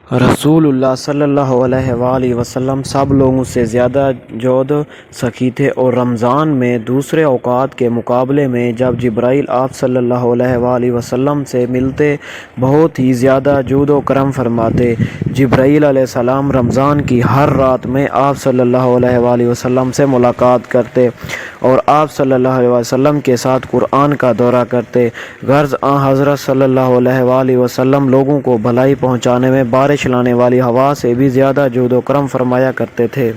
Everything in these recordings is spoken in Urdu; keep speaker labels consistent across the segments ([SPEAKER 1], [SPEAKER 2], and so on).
[SPEAKER 1] رسول اللہ صلی اللہ علیہ وآلہ وسلم سب لوگوں سے زیادہ جود سخی تھے، اور رمضان میں دوسرے اوقات کے مقابلے میں جب جبرائیل آپ صلی اللہ علیہ وآلہ وسلم سے ملتے بہت ہی زیادہ جود و کرم فرماتے۔ جبرائیل علیہ السلام رمضان کی ہر رات میں آپ صلی اللہ علیہ وآلہ وسلم سے ملاقات کرتے اور آپ صلی اللہ علیہ وسلم کے ساتھ قرآن کا دورہ کرتے۔ غرض حضرت صلی اللہ علیہ وآلہ وسلم لوگوں کو بھلائی پہنچانے میں بارش لانے والی ہوا سے بھی زیادہ جود و کرم فرمایا کرتے تھے۔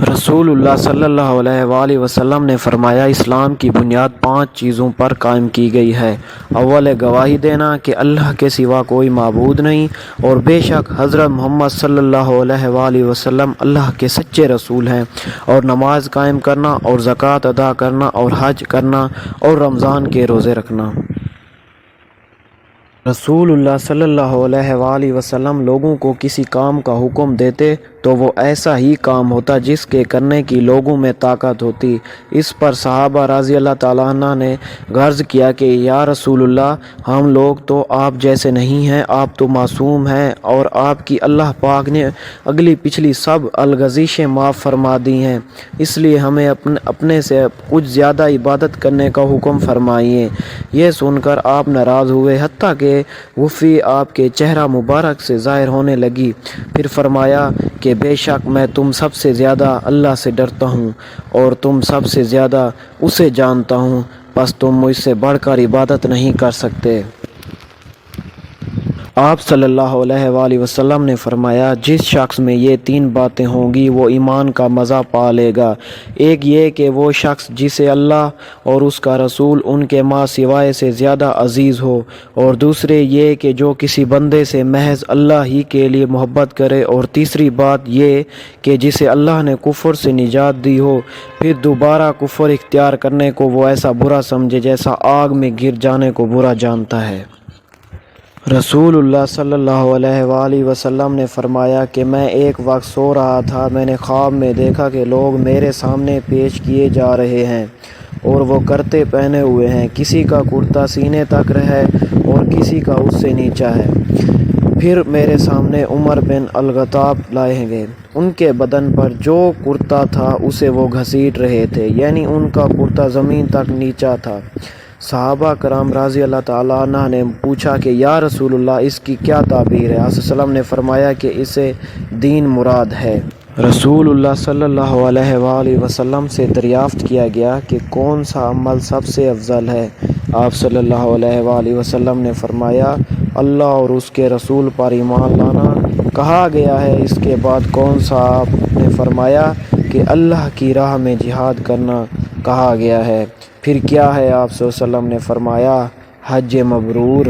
[SPEAKER 1] رسول اللہ صلی اللہ علیہ وآلہ وسلم نے فرمایا، اسلام کی بنیاد 5 چیزوں پر قائم کی گئی ہے۔ اول گواہی دینا کہ اللہ کے سوا کوئی معبود نہیں، اور بے شک حضرت محمد صلی اللہ علیہ وآلہ وسلم اللہ کے سچے رسول ہیں، اور نماز قائم کرنا، اور زکوٰۃ ادا کرنا، اور حج کرنا، اور رمضان کے روزے رکھنا۔ رسول اللہ صلی اللہ علیہ وآلہ وسلم لوگوں کو کسی کام کا حکم دیتے تو وہ ایسا ہی کام ہوتا جس کے کرنے کی لوگوں میں طاقت ہوتی۔ اس پر صحابہ رضی اللہ تعالیٰ عنہ نے عرض کیا کہ یا رسول اللہ، ہم لوگ تو آپ جیسے نہیں ہیں، آپ تو معصوم ہیں، اور آپ کی اللہ پاک نے اگلی پچھلی سب الغزشیں معاف فرما دی ہیں، اس لیے ہمیں اپنے سے کچھ زیادہ عبادت کرنے کا حکم فرمائیے۔ یہ سن کر آپ ناراض ہوئے، حتیٰ کہ وفی آپ کے چہرہ مبارک سے ظاہر ہونے لگی۔ پھر فرمایا کہ بے شک میں تم سب سے زیادہ اللہ سے ڈرتا ہوں، اور تم سب سے زیادہ اسے جانتا ہوں، بس تم مجھ سے بڑھ کر عبادت نہیں کر سکتے۔ آپ صلی اللہ علیہ وآلہ وسلم نے فرمایا، جس شخص میں یہ 3 باتیں ہوں گی وہ ایمان کا مزہ پا لے گا۔ ایک یہ کہ وہ شخص جسے اللہ اور اس کا رسول ان کے ماں سوائے سے زیادہ عزیز ہو، اور دوسرے یہ کہ جو کسی بندے سے محض اللہ ہی کے لیے محبت کرے، اور تیسری بات یہ کہ جسے اللہ نے کفر سے نجات دی ہو، پھر دوبارہ کفر اختیار کرنے کو وہ ایسا برا سمجھے جیسا آگ میں گر جانے کو برا جانتا ہے۔ رسول اللہ صلی اللہ علیہ وآلہ وسلم نے فرمایا کہ میں ایک وقت سو رہا تھا، میں نے خواب میں دیکھا کہ لوگ میرے سامنے پیش کیے جا رہے ہیں، اور وہ کرتے پہنے ہوئے ہیں، کسی کا کرتا سینے تک ہے اور کسی کا اس سے نیچا ہے۔ پھر میرے سامنے عمر بن الخطاب لائے گئے، ان کے بدن پر جو کرتا تھا اسے وہ گھسیٹ رہے تھے، یعنی ان کا کرتا زمین تک نیچا تھا۔ صحابہ کرام رضی اللہ تعالیٰ عنہ نے پوچھا کہ یا رسول اللہ، اس کی کیا تعبیر ہے؟ آپ صلی اللہ علیہ وسلم نے فرمایا کہ اسے دین مراد ہے۔ رسول اللہ صلی اللہ علیہ وآلہ وسلم سے دریافت کیا گیا کہ کون سا عمل سب سے افضل ہے؟ آپ صلی اللہ علیہ وآلہ وسلم نے فرمایا، اللہ اور اس کے رسول پر ایمان لانا۔ کہا گیا ہے اس کے بعد کون سا؟ آپ نے فرمایا کہ اللہ کی راہ میں جہاد کرنا۔ کہا گیا ہے پھر کیا ہے؟ آپ صلی اللہ علیہ وسلم نے فرمایا حج مبرور۔